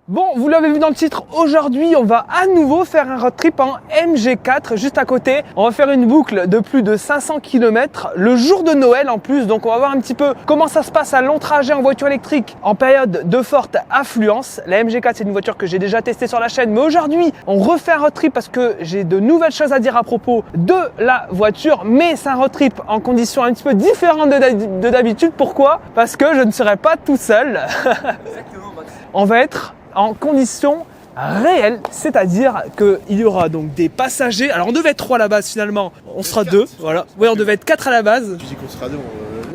Bon, vous l'avez vu dans le titre, aujourd'hui on va à nouveau faire un road trip en MG4 juste à côté. On va faire une boucle de plus de 500 km le jour de Noël en plus. Donc on va voir un petit peu comment ça se passe à long trajet en voiture électrique en période de forte affluence. La MG4 c'est une voiture que j'ai déjà testée sur la chaîne, mais aujourd'hui on refait un road trip parce que j'ai de nouvelles choses à dire à propos de la voiture. Mais c'est un road trip en conditions un petit peu différentes de d'habitude. Pourquoi? Parce que je ne serai pas tout seul. Exactement, Max. On va être en conditions réelles, c'est-à-dire qu'il y aura donc des passagers. Alors on devait être 3 à la base, finalement on sera 2, voilà. Oui, on devait être 4 à la base. Tu dis qu'on sera 2.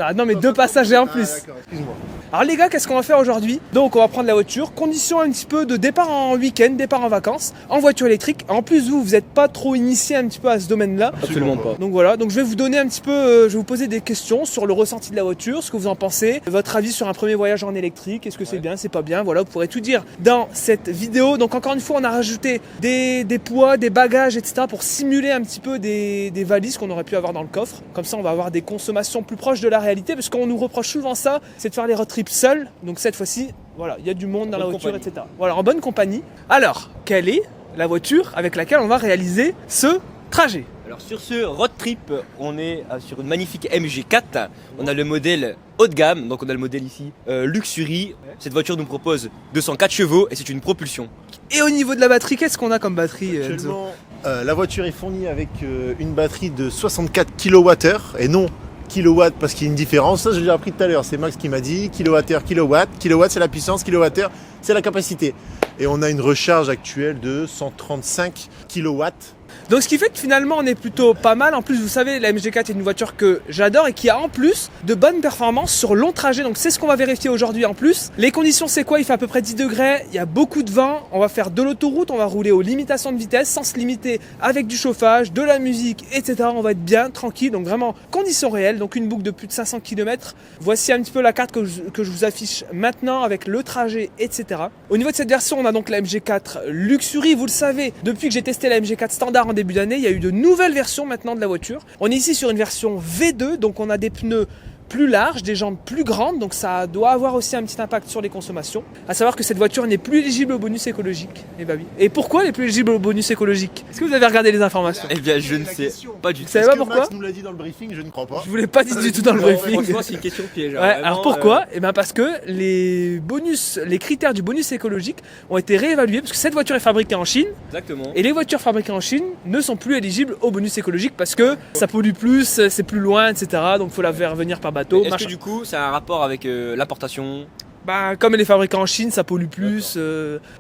Ah, non mais 2 passagers en plus. D'accord, excuse-moi. Alors les gars, qu'est-ce qu'on va faire aujourd'hui? Donc on va prendre la voiture, condition un petit peu de départ en week-end, départ en vacances, en voiture électrique. En plus vous n'êtes pas trop initié un petit peu à ce domaine-là. Absolument pas. Donc voilà, donc je vais vous donner un petit peu, je vais vous poser des questions sur le ressenti de la voiture, ce que vous en pensez, votre avis sur un premier voyage en électrique, est-ce que c'est bien, c'est pas bien, voilà, vous pourrez tout dire dans cette vidéo. Donc encore une fois, on a rajouté des poids, des bagages, etc. pour simuler un petit peu des valises qu'on aurait pu avoir dans le coffre. Comme ça, on va avoir des consommations plus proches de la réalité, parce qu'on nous reproche souvent ça, c'est de faire les road trips seuls. Donc cette fois-ci, voilà, il y a du monde dans la voiture, compagnie. etc. Voilà, en bonne compagnie. Alors, quelle est la voiture avec laquelle on va réaliser ce trajet? Alors sur ce road trip, on est sur une magnifique MG4. On a le modèle haut de gamme, donc on a le modèle ici Luxury. Cette voiture nous propose 204 chevaux et c'est une propulsion. Et au niveau de la batterie, qu'est-ce qu'on a comme batterie, Enzo? Actuellement, la voiture est fournie avec une batterie de 64 kWh et non kilowatts parce qu'il y a une différence. Ça, je l'ai appris tout à l'heure. C'est Max qui m'a dit kilowattheure, kilowatt. Kilowatt, c'est la puissance, kilowattheure, c'est la capacité. Et on a une recharge actuelle de 135 kilowatts. Donc ce qui fait que finalement on est plutôt pas mal. En plus vous savez, la MG4 est une voiture que j'adore et qui a en plus de bonnes performances sur long trajet. Donc c'est ce qu'on va vérifier aujourd'hui en plus. Les conditions c'est quoi? Il fait à peu près 10 degrés, il y a beaucoup de vent. On va faire de l'autoroute, on va rouler aux limitations de vitesse sans se limiter, avec du chauffage, de la musique, etc. On va être bien tranquille, donc vraiment conditions réelles. Donc une boucle de plus de 500 km. Voici un petit peu la carte que je vous affiche maintenant avec le trajet, etc. Au niveau de cette version, on a donc la MG4 Luxury. Vous le savez, depuis que j'ai testé la MG4 standard en début d'année, il y a eu de nouvelles versions maintenant de la voiture. On est ici sur une version V2, donc on a des pneus plus larges, des jantes plus grandes, donc ça doit avoir aussi un petit impact sur les consommations. À savoir que cette voiture n'est plus éligible au bonus écologique. Et bah oui. Et pourquoi elle n'est plus éligible au bonus écologique? Est-ce que vous avez regardé les informations? Eh bien je ne sais pas du tout. Vous savez pas pourquoi? Max nous l'a dit dans le briefing, je ne crois pas. Je vous l'ai pas dit du tout dans le briefing. Franchement c'est une question piège. Ouais, alors pourquoi? Eh bien parce que les critères du bonus écologique ont été réévalués parce que cette voiture est fabriquée en Chine Exactement. et les voitures fabriquées en Chine ne sont plus éligibles au bonus écologique parce que ça pollue plus, c'est plus loin, etc. Donc il faut la faire venir par bateau. Est-ce machin. que du coup ça a un rapport avec l'importation? Bah, comme elle est fabriquée en Chine, ça pollue plus.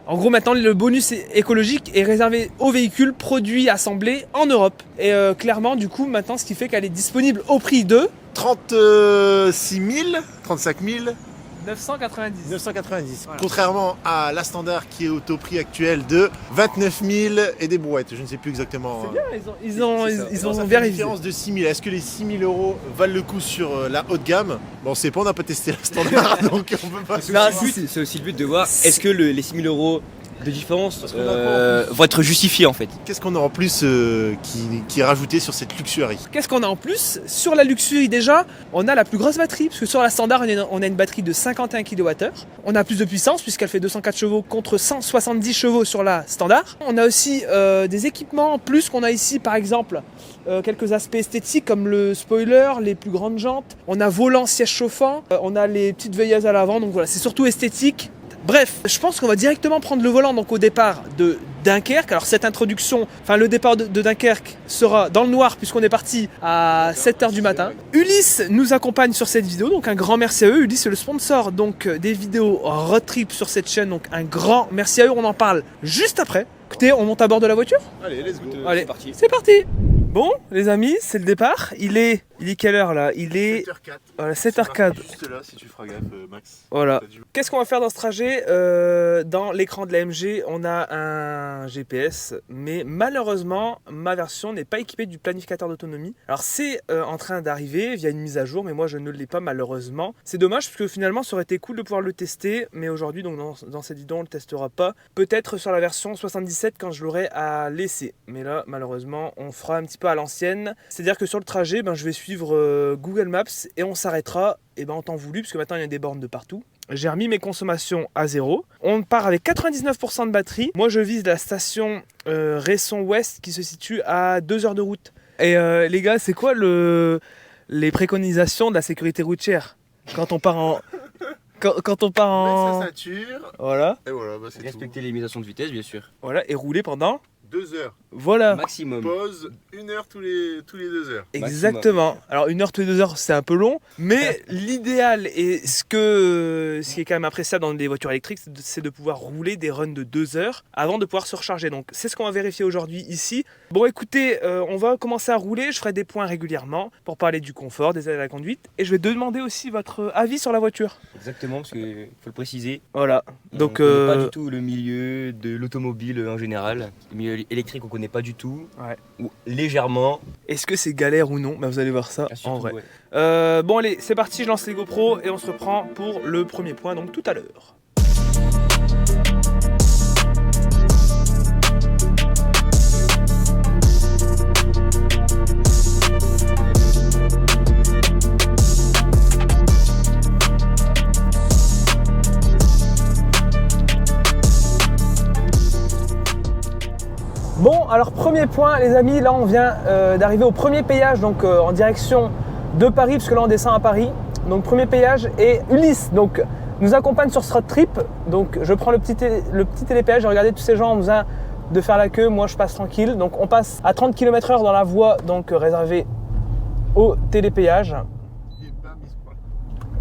En gros, maintenant, le bonus écologique est réservé aux véhicules produits, assemblés en Europe. Et clairement, du coup, maintenant, ce qui fait qu'elle est disponible au prix de 36 000, 35 000, 990. 990. Voilà. Contrairement à la standard qui est au taux prix actuel de 29 000 et des brouettes. Je ne sais plus exactement. C'est bien, ils ont Ça fait une vérifié. différence de 6 000. Est-ce que les 6 000 euros valent le coup sur la haute gamme? Bon, on sait pas, on n'a pas testé la standard, donc on peut pas. Non, C'est aussi le but de voir est-ce que les 6 000 euros de différence Parce qu'on a pas en vont être justifiés en fait. Qu'est-ce qu'on a en plus qui est rajouté sur cette luxury? Qu'est-ce qu'on a en plus? Sur la Luxury déjà, on a la plus grosse batterie, parce que sur la standard, on a une batterie de 51 kWh. On a plus de puissance, puisqu'elle fait 204 chevaux contre 170 chevaux sur la standard. On a aussi des équipements en plus qu'on a ici, par exemple, quelques aspects esthétiques comme le spoiler, les plus grandes jantes. On a volant, siège chauffant, on a les petites veilleuses à l'avant, donc voilà, c'est surtout esthétique. Bref, je pense qu'on va directement prendre le volant donc au départ de Dunkerque. Alors cette introduction, enfin le départ de Dunkerque sera dans le noir puisqu'on est parti à 7h du matin. Ulysse nous accompagne sur cette vidéo, donc un grand merci à eux. Ulysse est le sponsor donc des vidéos road trip sur cette chaîne, donc un grand merci à eux. On en parle juste après. Écoutez, on monte à bord de la voiture? Allez, let's go. Allez, C'est parti. c'est parti. Bon, les amis, c'est le départ. Il est quelle heure là? Il est 7h04. voilà, 7h04. Juste là, si tu feras gaffe, Max. Voilà. T'as dû- Qu'est-ce qu'on va faire dans ce trajet? Dans l'écran de la MG, on a un GPS, mais malheureusement, ma version n'est pas équipée du planificateur d'autonomie. Alors c'est en train d'arriver via une mise à jour, mais moi je ne l'ai pas malheureusement. C'est dommage parce que finalement ça aurait été cool de pouvoir le tester, mais aujourd'hui, donc dans cette vidéo, on ne le testera pas. Peut-être sur la version 77 quand je l'aurai à laisser. Mais là, malheureusement, on fera un petit peu à l'ancienne. C'est-à-dire que sur le trajet, je vais suivre Google Maps et on s'arrêtera en temps voulu, parce que maintenant il y a des bornes de partout. j'ai remis mes consommations à zéro. On part avec 99% de batterie. Moi, je vise la station Resson Ouest qui se situe à 2 heures de route. Et les gars, c'est quoi les préconisations de la sécurité routière quand on part en... Quand on part en... Mettre sa ceinture. Voilà. Et voilà, bah, c'est Respecter tout. les limitations de vitesse, bien sûr. Voilà, et rouler pendant... 2 heures. Voilà. Maximum. Pause, 1 heure tous les 2 heures. Exactement. Alors 1 heure tous les 2 heures, c'est un peu long, mais l'idéal et ce qui est quand même appréciable dans des voitures électriques, c'est de pouvoir rouler des runs de 2 heures avant de pouvoir se recharger. Donc c'est ce qu'on va vérifier aujourd'hui ici. Bon écoutez, on va commencer à rouler, je ferai des points régulièrement pour parler du confort, des aides à la conduite, et je vais demander aussi votre avis sur la voiture. Exactement, parce qu'il faut le préciser. Voilà. Donc on connaît pas du tout le milieu de l'automobile en général. Le milieu électrique, on connaît pas du tout. Ouais. Ou légèrement. Est-ce que c'est galère ou non? Bah, vous allez voir ça Ah, surtout, en vrai. ouais. Bon allez, c'est parti, je lance les GoPro et on se reprend pour le premier point, donc tout à l'heure. Bon, alors premier point les amis, là on vient d'arriver au premier péage, donc en direction de Paris, parce que là on descend à Paris. Donc premier péage, et Ulysse donc nous accompagne sur ce road trip. Donc je prends le petit télépéage, regardez tous ces gens ont besoin de faire la queue, moi je passe tranquille. Donc on passe à 30 km/h dans la voie donc réservée au télépéage.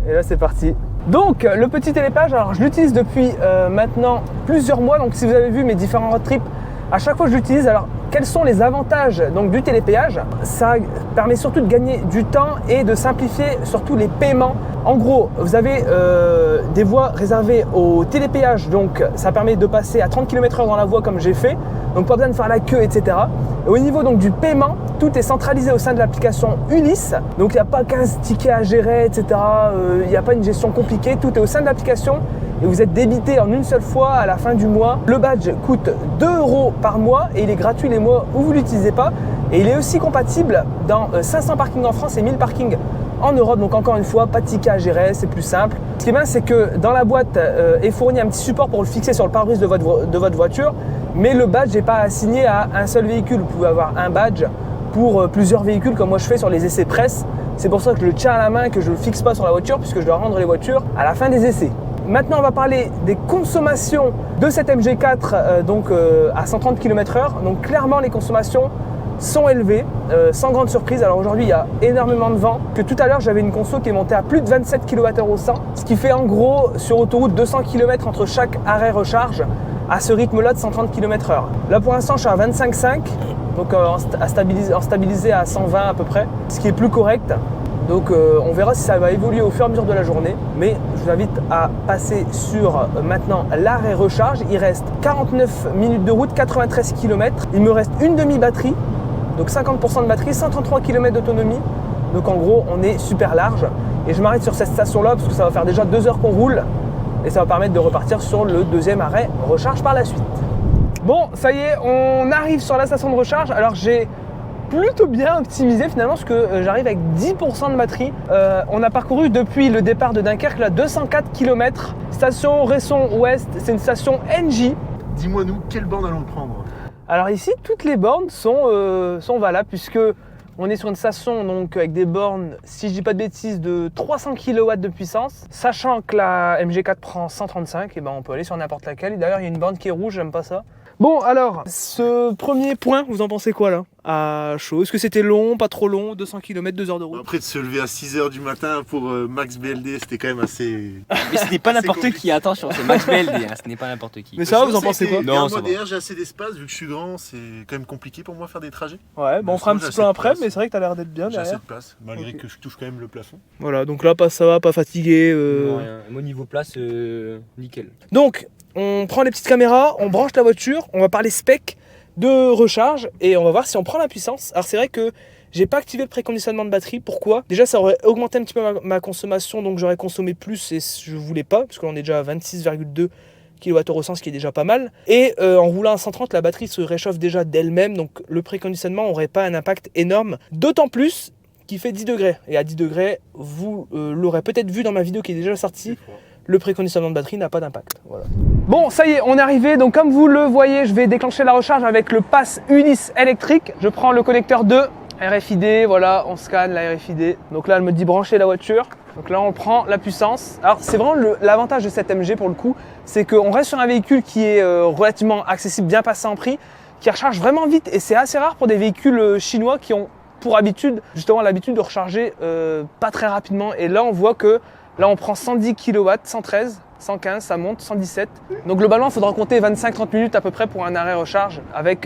Et là c'est parti. Donc le petit télépéage, alors je l'utilise depuis maintenant plusieurs mois. Donc si vous avez vu mes différents road trips, à chaque fois que je l'utilise, alors quels sont les avantages donc, du télépéage? Ça permet surtout de gagner du temps et de simplifier surtout les paiements. En gros, vous avez des voies réservées au télépéage, donc ça permet de passer à 30 km/h dans la voie comme j'ai fait, donc pas besoin de faire la queue, etc. Et au niveau donc, du paiement, tout est centralisé au sein de l'application Ulysse, donc il n'y a pas 15 tickets à gérer, etc. Il n'y a pas une gestion compliquée, tout est au sein de l'application. Et vous êtes débité en une seule fois à la fin du mois. Le badge coûte 2 € par mois et il est gratuit les mois où vous ne l'utilisez pas. Et il est aussi compatible dans 500 parkings en France et 1000 parkings en Europe. Donc encore une fois, pas de ticket à gérer, c'est plus simple. Ce qui est bien, c'est que dans la boîte est fourni un petit support pour le fixer sur le pare-brise de votre voiture. Mais le badge n'est pas assigné à un seul véhicule. Vous pouvez avoir un badge pour plusieurs véhicules comme moi je fais sur les essais presse. C'est pour ça que je le tiens à la main, que je ne le fixe pas sur la voiture puisque je dois rendre les voitures à la fin des essais. Maintenant, on va parler des consommations de cette MG4 à 130 km/h. Donc clairement, les consommations sont élevées, sans grande surprise. Alors aujourd'hui, il y a énormément de vent. Que tout à l'heure, j'avais une conso qui est montée à plus de 27 kWh au 100, ce qui fait en gros sur autoroute 200 km entre chaque arrêt recharge à ce rythme-là de 130 km/h. Là, pour l'instant, je suis à 25,5, donc en stabilisé à 120 à peu près, ce qui est plus correct. Donc on verra si ça va évoluer au fur et à mesure de la journée. Mais je vous invite à passer sur maintenant l'arrêt recharge. Il reste 49 minutes de route, 93 km. Il me reste une demi-batterie, donc 50% de batterie, 133 km d'autonomie. Donc en gros, on est super large. Et je m'arrête sur cette station-là parce que ça va faire déjà 2 heures qu'on roule. Et ça va permettre de repartir sur le deuxième arrêt recharge par la suite. Bon, ça y est, on arrive sur la station de recharge. Alors j'ai plutôt bien optimisé finalement parce que j'arrive avec 10% de batterie. On a parcouru depuis le départ de Dunkerque là 204 km. Station Resson Ouest, c'est une station NJ. Dis-moi nous, quelle borne allons prendre? Alors ici, toutes les bornes sont valables puisque on est sur une station donc avec des bornes, si je dis pas de bêtises, de 300 kW de puissance. Sachant que la MG4 prend 135, et ben on peut aller sur n'importe laquelle. D'ailleurs, il y a une borne qui est rouge, j'aime pas ça. Bon, alors, ce premier point, vous en pensez quoi là? À chaud, est-ce que c'était long, pas trop long, 200 km, 2 heures de route? Après de se lever à 6h du matin pour Max BLD, c'était quand même assez... Mais ce n'est pas n'importe qui, attention, c'est Max BLD, hein, ce n'est pas n'importe qui. Mais ça va, vous en pensez quoi? Non, Non, ça moi va. d'ailleurs j'ai assez d'espace, vu que je suis grand, c'est quand même compliqué pour moi faire des trajets. Ouais, bon, on fera un J'ai petit assez plan de après, place. mais c'est vrai que t'as l'air d'être bien J'ai assez derrière. de place, malgré Ok. que je touche quand même le plafond. Voilà, donc là, ça va, pas fatigué. Non, rien. Moi, niveau place, nickel. Donc, on prend les petites caméras, on branche la voiture, on va parler spec de recharge et on va voir si on prend la puissance. Alors c'est vrai que j'ai pas activé le préconditionnement de batterie. Pourquoi? Déjà ça aurait augmenté un petit peu ma consommation, donc j'aurais consommé plus et je voulais pas, parce qu'on est déjà à 26,2 kWh au 100, ce qui est déjà pas mal. Et en roulant à 130, la batterie se réchauffe déjà d'elle-même, donc le préconditionnement n'aurait pas un impact énorme. D'autant plus qu'il fait 10 degrés. Et à 10 degrés, vous l'aurez peut-être vu dans ma vidéo qui est déjà sortie, le préconditionnement de batterie n'a pas d'impact. Voilà. Bon, ça y est, on est arrivé. Donc comme vous le voyez, je vais déclencher la recharge avec le pass Ulysse électrique. Je prends le connecteur 2, RFID, voilà, on scanne la RFID. Donc là, elle me dit brancher la voiture. Donc là, on prend la puissance. Alors, c'est vraiment l'avantage de cette MG pour le coup, c'est qu'on reste sur un véhicule qui est relativement accessible, bien passé en prix, qui recharge vraiment vite. Et c'est assez rare pour des véhicules chinois qui ont pour habitude, justement, l'habitude de recharger pas très rapidement. Et là, on voit que là, on prend 110 kW, 113, 115, ça monte, 117. Donc globalement, il faudra compter 25-30 minutes à peu près pour un arrêt recharge avec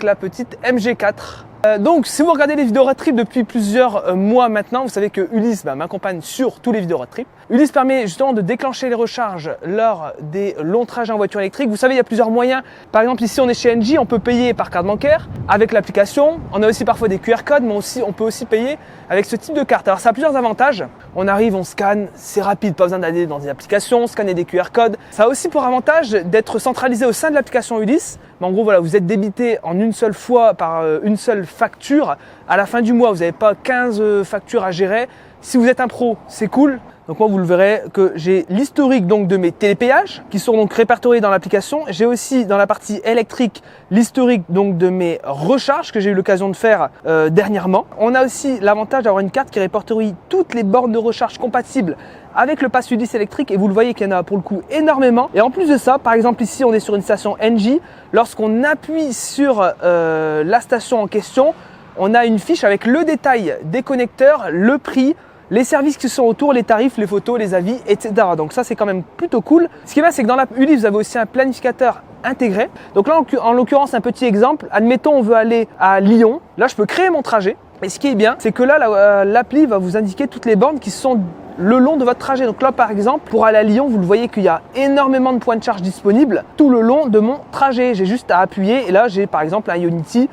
la petite MG4. Donc si vous regardez les vidéos road trip depuis plusieurs mois maintenant, vous savez que Ulysse m'accompagne sur tous les vidéos road trip. Ulysse permet justement de déclencher les recharges lors des longs trajets en voiture électrique. Vous savez, il y a plusieurs moyens. Par exemple, ici on est chez Engie, on peut payer par carte bancaire avec l'application. On a aussi parfois des QR codes, mais on peut aussi payer avec ce type de carte. Alors ça a plusieurs avantages. On arrive, on scanne, c'est rapide, pas besoin d'aller dans des applications, scanner des QR codes. Ça a aussi pour avantage d'être centralisé au sein de l'application Ulysse. Mais en gros, voilà, vous êtes débité en une seule fois par une seule facture. À la fin du mois, vous n'avez pas 15 factures à gérer. Si vous êtes un pro, c'est cool. Donc moi, vous le verrez que j'ai l'historique donc de mes télépéages qui sont donc répertoriés dans l'application. J'ai aussi dans la partie électrique l'historique donc de mes recharges que j'ai eu l'occasion de faire dernièrement. On a aussi l'avantage d'avoir une carte qui répertorie toutes les bornes de recharge compatibles avec le pass Ulysse électrique et vous le voyez qu'il y en a pour le coup énormément. Et en plus de ça, par exemple ici on est sur une station Engie. Lorsqu'on appuie sur la station en question, on a une fiche avec le détail des connecteurs, le prix, les services qui sont autour, les tarifs, les photos, les avis, etc. Donc ça c'est quand même plutôt cool. Ce qui est bien, c'est que dans l'app Ulysse, vous avez aussi un planificateur intégré. Donc là en l'occurrence un petit exemple, admettons on veut aller à Lyon, là je peux créer mon trajet. Et ce qui est bien, c'est que là l'appli va vous indiquer toutes les bornes qui sont le long de votre trajet. Donc là par exemple, pour aller à Lyon, vous le voyez qu'il y a énormément de points de charge disponibles tout le long de mon trajet. J'ai juste à appuyer et là j'ai par exemple un Ionity,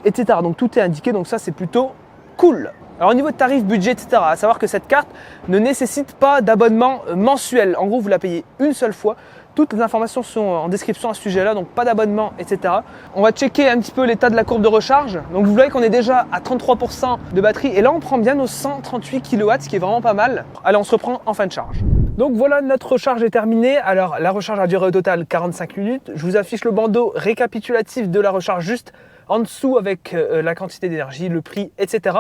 etc. Donc tout est indiqué, donc ça c'est plutôt cool. Alors au niveau de tarif, budget, etc., à savoir que cette carte ne nécessite pas d'abonnement mensuel. En gros, vous la payez une seule fois. Toutes les informations sont en description à ce sujet-là, donc pas d'abonnement, etc. On va checker un petit peu l'état de la courbe de recharge. Donc vous voyez qu'on est déjà à 33% de batterie et là on prend bien nos 138 kW, ce qui est vraiment pas mal. Allez, on se reprend en fin de charge. Donc voilà, notre recharge est terminée. Alors la recharge a duré au total 45 minutes. Je vous affiche le bandeau récapitulatif de la recharge juste en dessous avec la quantité d'énergie, le prix, etc.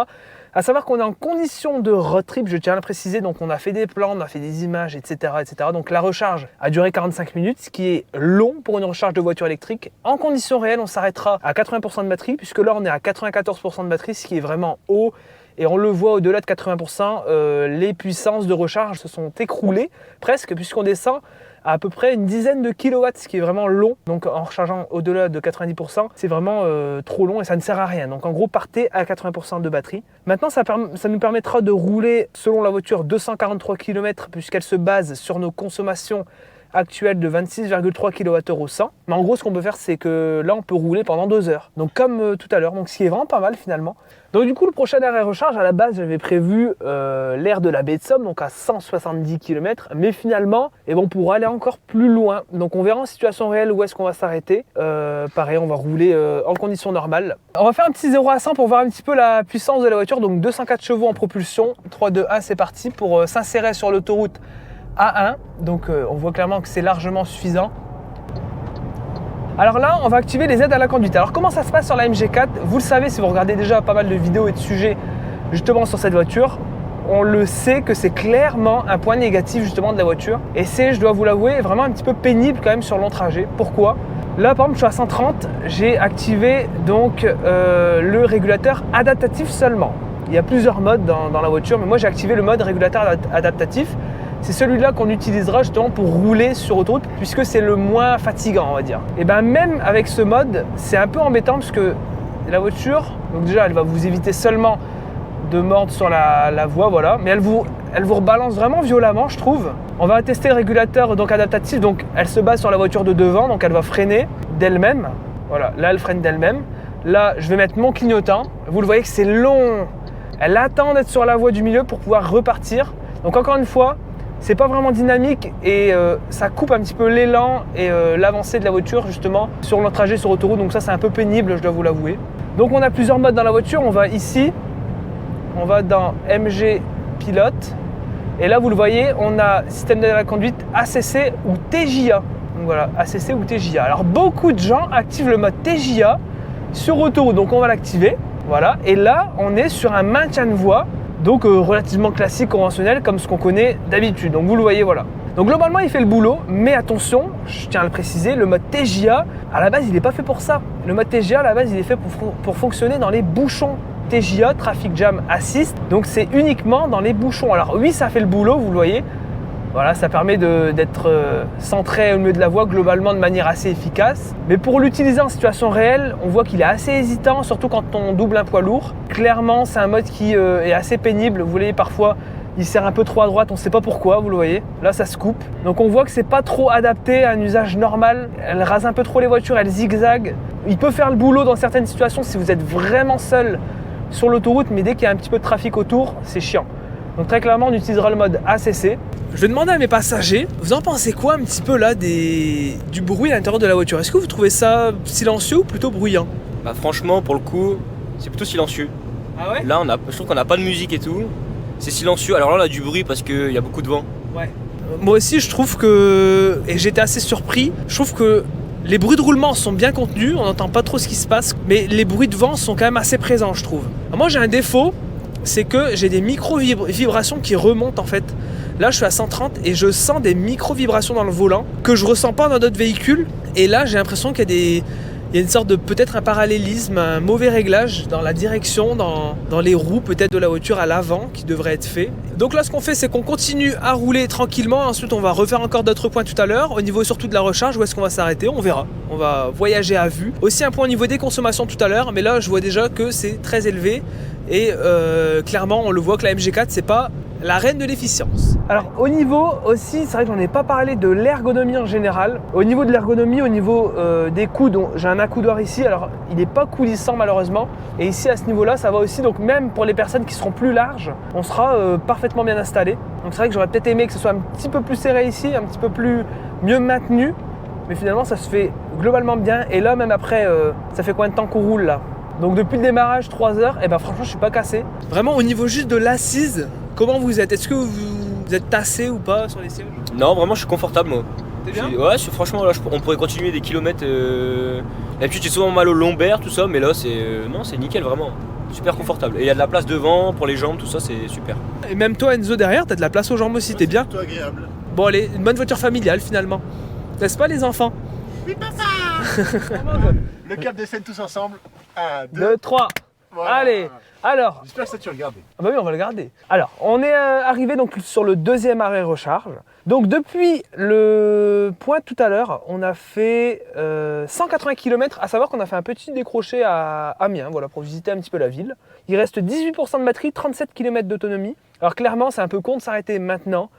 À savoir qu'on est en condition de road trip, je tiens à le préciser, donc on a fait des plans, on a fait des images, etc., etc. Donc la recharge a duré 45 minutes, ce qui est long pour une recharge de voiture électrique. En conditions réelles, on s'arrêtera à 80% de batterie, puisque là on est à 94% de batterie, ce qui est vraiment haut. Et on le voit au-delà de 80%, les puissances de recharge se sont écroulées presque, puisqu'on descend à peu près une dizaine de kilowatts, ce qui est vraiment long. Donc en rechargeant au-delà de 90%, c'est vraiment trop long et ça ne sert à rien. Donc en gros, partez à 80% de batterie. Maintenant, ça nous permettra de rouler selon la voiture 243 km puisqu'elle se base sur nos consommations actuelles de 26,3 kWh au 100. Mais en gros, ce qu'on peut faire, c'est que là, on peut rouler pendant 2 heures. Donc comme tout à l'heure, donc ce qui est vraiment pas mal finalement. Donc du coup, le prochain arrêt recharge, à la base, j'avais prévu l'aire de la baie de Somme, donc à 170 km. Mais finalement, on pourra aller encore plus loin. Donc on verra en situation réelle où est-ce qu'on va s'arrêter. Pareil, on va rouler en conditions normales. On va faire un petit 0 à 100 pour voir un petit peu la puissance de la voiture. Donc 204 chevaux en propulsion. 3, 2, 1, c'est parti pour s'insérer sur l'autoroute A1. Donc on voit clairement que c'est largement suffisant. Alors là, on va activer les aides à la conduite. Alors comment ça se passe sur la MG4 ? Vous le savez, si vous regardez déjà pas mal de vidéos et de sujets justement sur cette voiture, on le sait que c'est clairement un point négatif justement de la voiture. Et c'est, je dois vous l'avouer, vraiment un petit peu pénible quand même sur long trajet. Pourquoi ? Là, par exemple, je suis à 130, j'ai activé donc le régulateur adaptatif seulement. Il y a plusieurs modes dans la voiture, mais moi j'ai activé le mode régulateur adaptatif. C'est celui-là qu'on utilisera justement pour rouler sur autoroute puisque c'est le moins fatigant, on va dire. Et bien même avec ce mode, c'est un peu embêtant parce que la voiture, donc déjà elle va vous éviter seulement de mordre sur la voie, voilà, mais elle vous rebalance vraiment violemment, je trouve. On va tester le régulateur donc adaptatif, donc elle se base sur la voiture de devant, donc elle va freiner d'elle-même. Voilà, là elle freine d'elle-même. Là je vais mettre mon clignotant. Vous le voyez que c'est long. Elle attend d'être sur la voie du milieu pour pouvoir repartir. Donc encore une fois, c'est pas vraiment dynamique et ça coupe un petit peu l'élan et l'avancée de la voiture justement sur le trajet sur autoroute. Donc ça c'est un peu pénible, je dois vous l'avouer. Donc on a plusieurs modes dans la voiture. On va ici, on va dans MG Pilote Et là, vous le voyez, on a système d'aide à la conduite ACC ou TJA. Donc voilà, ACC ou TJA. Alors beaucoup de gens activent le mode TJA sur autoroute, donc on va l'activer. Voilà, et là, on est sur un maintien de voie, donc relativement classique, conventionnel, comme ce qu'on connaît d'habitude. Donc vous le voyez, voilà. Donc globalement, il fait le boulot, mais attention, je tiens à le préciser, le mode TJA, à la base, il n'est pas fait pour ça. Le mode TJA, à la base, il est fait pour fonctionner dans les bouchons. TJA, Traffic Jam Assist, donc c'est uniquement dans les bouchons. Alors oui, ça fait le boulot, vous le voyez. Voilà, ça permet d'être centré au milieu de la voie globalement de manière assez efficace. Mais pour l'utiliser en situation réelle, on voit qu'il est assez hésitant, surtout quand on double un poids lourd. Clairement, c'est un mode qui est assez pénible. Vous voyez, parfois, il sert un peu trop à droite, on ne sait pas pourquoi, vous le voyez. Là, ça se coupe. Donc on voit que c'est pas trop adapté à un usage normal. Elle rase un peu trop les voitures, elle zigzague. Il peut faire le boulot dans certaines situations si vous êtes vraiment seul sur l'autoroute, mais dès qu'il y a un petit peu de trafic autour, c'est chiant. Donc très clairement, on utilisera le mode ACC. Je vais demander à mes passagers, vous en pensez quoi un petit peu là du bruit à l'intérieur de la voiture? Est-ce que vous trouvez ça silencieux ou plutôt bruyant? Bah franchement, pour le coup, c'est plutôt silencieux. Ah ouais? Là, je trouve qu'on n'a pas de musique et tout. C'est silencieux. Alors là, on a du bruit parce qu'il y a beaucoup de vent. Ouais. Moi aussi, je trouve que, et j'étais assez surpris, je trouve que les bruits de roulement sont bien contenus, on n'entend pas trop ce qui se passe, mais les bruits de vent sont quand même assez présents, je trouve. Alors moi, j'ai un défaut, c'est que j'ai des micro-vibrations qui remontent en fait. Là, je suis à 130 et je sens des micro-vibrations dans le volant que je ressens pas dans d'autres véhicules. Et là, j'ai l'impression qu'il y a une sorte de, peut-être un parallélisme, un mauvais réglage dans la direction, dans les roues peut-être de la voiture à l'avant qui devrait être fait. Donc là, ce qu'on fait, c'est qu'on continue à rouler tranquillement. Ensuite, on va refaire encore d'autres points tout à l'heure. Au niveau surtout de la recharge, où est-ce qu'on va s'arrêter? On verra. On va voyager à vue. Aussi un point au niveau des consommations tout à l'heure. Mais là, je vois déjà que c'est très élevé. Et clairement, on le voit que la MG4, c'est pas la reine de l'efficience. Alors au niveau aussi, c'est vrai que j'en ai pas parlé de l'ergonomie en général. Au niveau de l'ergonomie, au niveau des coudes, j'ai un accoudoir ici. Alors il n'est pas coulissant malheureusement. Et ici à ce niveau-là, ça va aussi. Donc même pour les personnes qui seront plus larges, on sera parfaitement bien installé. Donc c'est vrai que j'aurais peut-être aimé que ce soit un petit peu plus serré ici, un petit peu mieux maintenu. Mais finalement, ça se fait globalement bien. Et là, même après, ça fait combien de temps qu'on roule là? Donc depuis le démarrage, 3 heures, et ben franchement, je suis pas cassé. Vraiment, au niveau juste de l'assise, comment vous êtes? Est-ce que vous êtes tassé ou pas sur les sièges? Non, vraiment, je suis confortable, moi. T'es bien? Ouais, franchement, là, on pourrait continuer des kilomètres. D'habitude, j'ai souvent mal au lombaire, tout ça, mais là, c'est nickel, vraiment. Super confortable. Et il y a de la place devant, pour les jambes, tout ça, c'est super. Et même toi, Enzo, derrière, t'as de la place aux jambes aussi, t'es bien? C'est plutôt agréable. Bon, allez, une bonne voiture familiale finalement. N'est-ce pas, les enfants? Oui, papa. Le cap des scènes tous ensemble. 1, 2, 3. Voilà. Allez, alors. J'espère que ça tu regardes. Ah bah oui, on va le garder. Alors, on est arrivé donc sur le deuxième arrêt recharge. Donc depuis le point tout à l'heure, on a fait 180 km, à savoir qu'on a fait un petit décroché à Amiens, voilà, pour visiter un petit peu la ville. Il reste 18% de batterie, 37 km d'autonomie. Alors clairement, c'est un peu con de s'arrêter maintenant.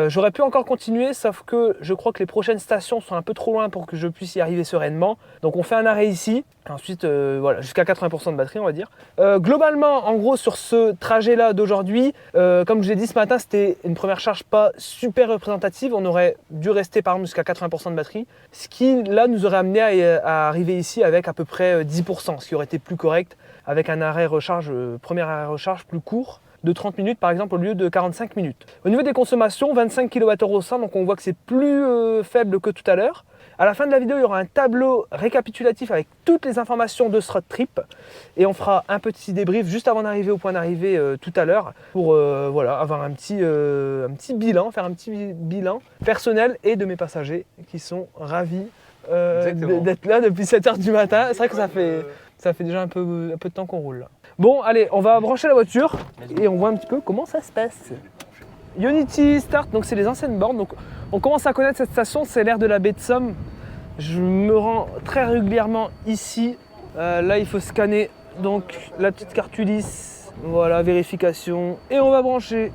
J'aurais pu encore continuer, sauf que je crois que les prochaines stations sont un peu trop loin pour que je puisse y arriver sereinement. Donc on fait un arrêt ici, ensuite voilà, jusqu'à 80% de batterie on va dire. Globalement, en gros sur ce trajet-là d'aujourd'hui, comme je l'ai dit ce matin, c'était une première charge pas super représentative. On aurait dû rester par exemple jusqu'à 80% de batterie, ce qui là nous aurait amené à arriver ici avec à peu près 10%, ce qui aurait été plus correct avec un arrêt recharge, premier arrêt recharge plus court, de 30 minutes par exemple au lieu de 45 minutes. Au niveau des consommations, 25 kWh au 100, donc on voit que c'est plus faible que tout à l'heure. À la fin de la vidéo, il y aura un tableau récapitulatif avec toutes les informations de ce road trip et on fera un petit débrief juste avant d'arriver au point d'arrivée tout à l'heure pour voilà, avoir un petit bilan, faire un petit bilan personnel et de mes passagers qui sont ravis d'être là depuis 7h du matin. C'est vrai que ça fait déjà un peu de temps qu'on roule là. Bon, allez, on va brancher la voiture et on voit un petit peu comment ça se passe. Unity Start, donc c'est les anciennes bornes. Donc on commence à connaître cette station, c'est l'aire de la baie de Somme. Je me rends très régulièrement ici. Là, il faut scanner donc la petite carte Ulysse. Voilà, vérification. Et on va brancher.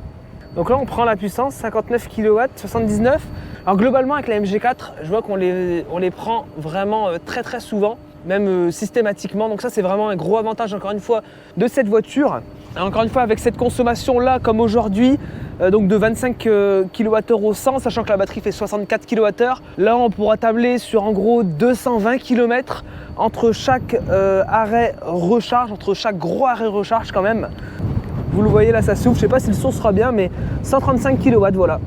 Donc là, on prend la puissance, 59 kW, 79. Alors globalement, avec la MG4, je vois qu'on les prend vraiment très très souvent, même systématiquement. Donc ça, c'est vraiment un gros avantage, encore une fois, de cette voiture. Et encore une fois, avec cette consommation-là, comme aujourd'hui, donc de 25 kWh au 100, sachant que la batterie fait 64 kWh, là, on pourra tabler sur en gros 220 km entre chaque arrêt recharge, entre chaque gros arrêt recharge quand même. Vous le voyez là, ça souffle. Je sais pas si le son sera bien, mais 135 kW, voilà.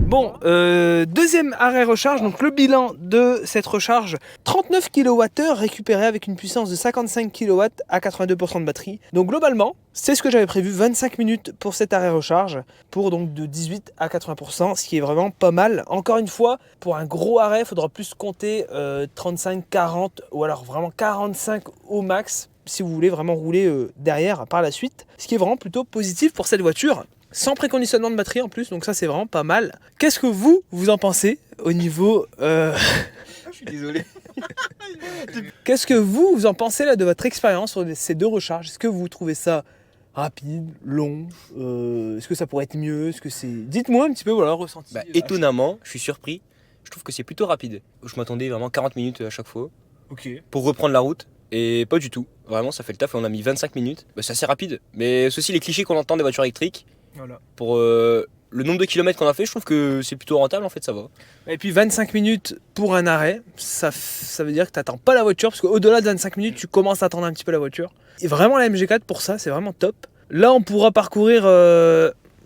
Bon, deuxième arrêt recharge, donc le bilan de cette recharge, 39 kWh récupéré avec une puissance de 55 kW à 82% de batterie. Donc globalement, c'est ce que j'avais prévu, 25 minutes pour cet arrêt recharge, pour donc de 18 à 80%, ce qui est vraiment pas mal. Encore une fois, pour un gros arrêt, il faudra plus compter 35, 40 ou alors vraiment 45 au max, si vous voulez vraiment rouler derrière par la suite, ce qui est vraiment plutôt positif pour cette voiture. Sans préconditionnement de batterie en plus, donc ça c'est vraiment pas mal. Qu'est-ce que vous en pensez au niveau... Je suis désolé. Qu'est-ce que vous en pensez là de votre expérience sur ces deux recharges? Est-ce que vous trouvez ça rapide, long? Est-ce que ça pourrait être mieux? Est-ce que c'est... Dites-moi un petit peu, voilà, ressenti. Étonnamment, je suis surpris. Je trouve que c'est plutôt rapide. Je m'attendais vraiment 40 minutes à chaque fois Ok. pour reprendre la route. Et pas du tout. Vraiment, ça fait le taf et on a mis 25 minutes. C'est assez rapide. Mais c'est aussi les clichés qu'on entend des voitures électriques. Voilà. Pour le nombre de kilomètres qu'on a fait, je trouve que c'est plutôt rentable en fait, ça va. Et puis 25 minutes pour un arrêt, ça veut dire que tu n'attends pas la voiture, parce qu'au-delà de 25 minutes, tu commences à attendre un petit peu la voiture. Et vraiment la MG4 pour ça, c'est vraiment top. Là, on pourra parcourir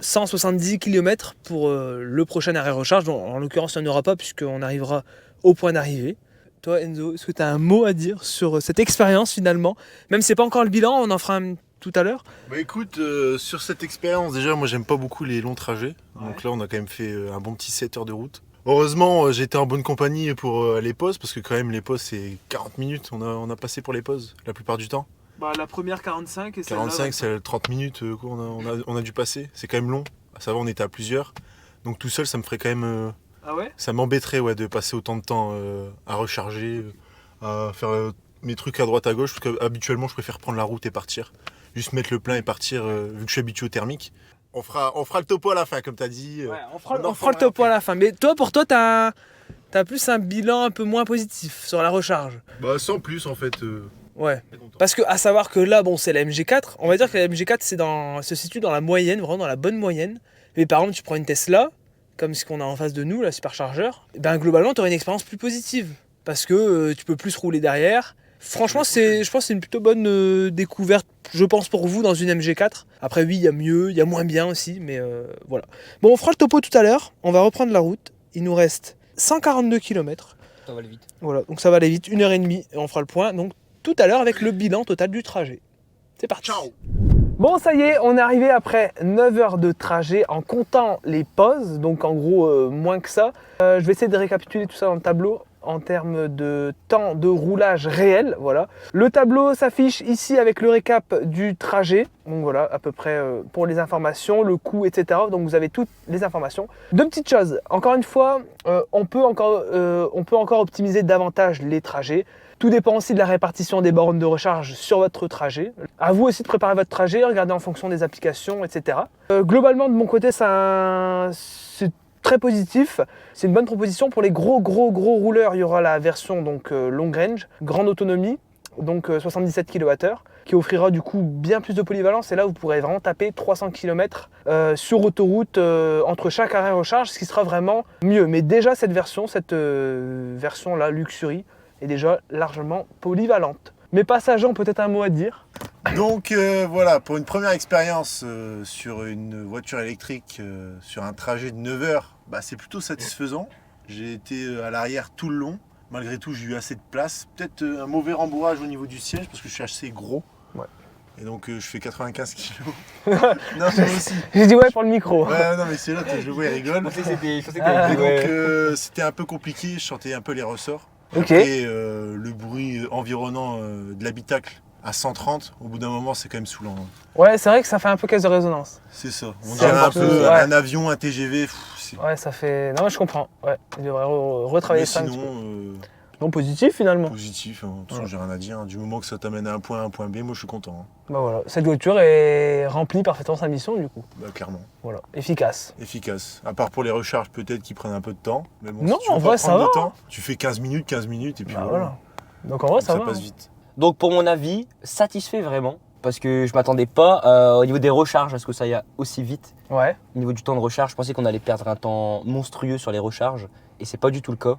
170 km pour le prochain arrêt recharge. Bon, en l'occurrence, il n'y en aura pas puisqu'on arrivera au point d'arrivée. Toi, Enzo, est-ce que tu as un mot à dire sur cette expérience finalement? Même si c'est pas encore le bilan, on en fera un tout à l'heure. Bah écoute, sur cette expérience, déjà moi j'aime pas beaucoup les longs trajets. Donc là on a quand même fait un bon petit 7 heures de route. Heureusement j'étais en bonne compagnie pour les pauses, parce que quand même les pauses c'est 40 minutes, on a passé pour les pauses la plupart du temps. Bah, la première 45 et celle-là 45 c'est 30 minutes qu'on a dû passer, c'est quand même long. Ça va, on était à plusieurs. Donc tout seul ça me ferait quand même... Ah ouais? Ça m'embêterait de passer autant de temps à recharger, à faire mes trucs à droite à gauche, parce qu'habituellement je préfère prendre la route et partir. Juste mettre le plein et partir, vu que je suis habitué au thermique. On fera le topo à la fin, comme tu as dit. Ouais, on fera le topo à la fin. Mais toi, pour toi, t'as plus un bilan un peu moins positif sur la recharge. Bah sans plus en fait. Ouais. Parce que à savoir que là, bon, c'est la MG4. On va dire que la MG4 se situe dans la moyenne, vraiment dans la bonne moyenne. Mais par exemple, tu prends une Tesla, comme ce qu'on a en face de nous, la superchargeur. Et ben globalement, tu aurais une expérience plus positive. Parce que tu peux plus rouler derrière. Franchement, je pense que c'est une plutôt bonne découverte, je pense, pour vous dans une MG4. Après, oui, il y a mieux, il y a moins bien aussi, mais voilà. Bon, on fera le topo tout à l'heure. On va reprendre la route. Il nous reste 142 km. Ça va aller vite. Voilà, donc ça va aller vite, 1h30 et on fera le point. Donc tout à l'heure avec le bilan total du trajet. C'est parti. Ciao. Bon, ça y est, on est arrivé après 9 heures de trajet en comptant les pauses, donc en gros moins que ça. Je vais essayer de récapituler tout ça dans le tableau en termes de temps de roulage réel, voilà. Le tableau s'affiche ici avec le récap du trajet, donc voilà, à peu près pour les informations, le coût, etc. Donc vous avez toutes les informations. Deux petites choses, encore une fois, on peut encore optimiser davantage les trajets. Tout dépend aussi de la répartition des bornes de recharge sur votre trajet. À vous aussi de préparer votre trajet, regarder en fonction des applications, etc. Globalement, de mon côté, c'est très positif. C'est une bonne proposition pour les gros rouleurs. Il y aura la version donc long range, grande autonomie, donc 77 kWh, qui offrira du coup bien plus de polyvalence. Et là, vous pourrez vraiment taper 300 km sur autoroute entre chaque arrêt recharge, ce qui sera vraiment mieux. Mais déjà, cette version-là, Luxury, est déjà largement polyvalente. Mes passagers ont peut-être un mot à dire. Donc voilà, pour une première expérience sur une voiture électrique, sur un trajet de 9 heures, c'est plutôt satisfaisant. J'ai été à l'arrière tout le long. Malgré tout, j'ai eu assez de place. Peut-être un mauvais rembourrage au niveau du siège parce que je suis assez gros. Ouais. Et donc je fais 95 kilos. Non, moi aussi. J'ai dit ouais pour le micro. Ouais, non, mais c'est là que je vois, il rigole. Et donc c'était un peu compliqué, je sentais un peu les ressorts. Ok. Et le bruit environnant de l'habitacle à 130, au bout d'un moment, c'est quand même saoulant. Ouais, c'est vrai que ça fait un peu caisse de résonance. C'est ça. On C'est dirait un un peu, peu ouais. un avion, un TGV. Ouais, ça fait... Non, mais je comprends. Ouais, il devrait retravailler Mais ça un petit peu. sinon, Non, positif finalement. positif. De toute façon, j'ai rien à dire. Du moment que ça t'amène à un point A, un point B, moi, je suis content. Bah voilà, cette voiture est remplie parfaitement sa mission du coup. Clairement. Voilà, efficace. Efficace. À part pour les recharges, peut-être qui prennent un peu de temps. Mais bon, Non, si tu veux en pas vrai, ça prendre va, de temps, tu fais 15 minutes, et puis Bah voilà. Donc en vrai, ça va. passe vite. Donc pour mon avis, satisfait vraiment. Parce que je m'attendais pas au niveau des recharges à ce que ça aille aussi vite. Ouais. Au niveau du temps de recharge, je pensais qu'on allait perdre un temps monstrueux sur les recharges. Et c'est pas du tout le cas.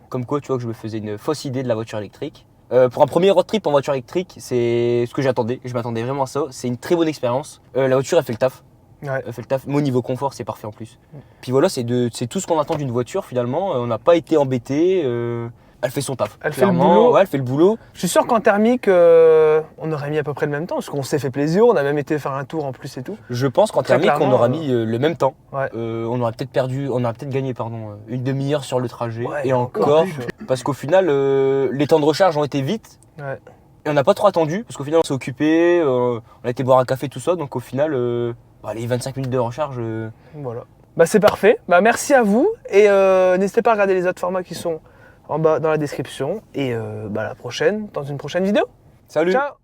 Comme quoi, tu vois que je me faisais une fausse idée de la voiture électrique. Pour un premier road trip en voiture électrique, c'est ce que j'attendais. Je m'attendais vraiment à ça. C'est une très bonne expérience. La voiture, elle fait le taf. Ouais. Elle fait le taf. Mais au niveau confort, c'est parfait en plus. Puis voilà, c'est tout ce qu'on attend d'une voiture finalement. On n'a pas été embêté. Elle fait son taf. Elle fait le Clairement, boulot. ouais, elle fait le boulot. Je suis sûr qu'en thermique, on aurait mis à peu près le même temps, parce qu'on s'est fait plaisir, on a même été faire un tour en plus et tout. Je pense qu'en Très thermique, on clairement, aura mis le même temps. Ouais. On aurait peut-être gagné une demi-heure sur le trajet. Ouais, et encore, plus, parce qu'au final, les temps de recharge ont été vite. Ouais. Et on n'a pas trop attendu, parce qu'au final, on s'est occupé, on a été boire un café, tout ça. Donc au final, les 25 minutes de recharge. Voilà. Bah c'est parfait. Bah merci à vous et n'hésitez pas à regarder les autres formats qui sont en bas dans la description et à la prochaine dans une prochaine vidéo. Salut! Ciao!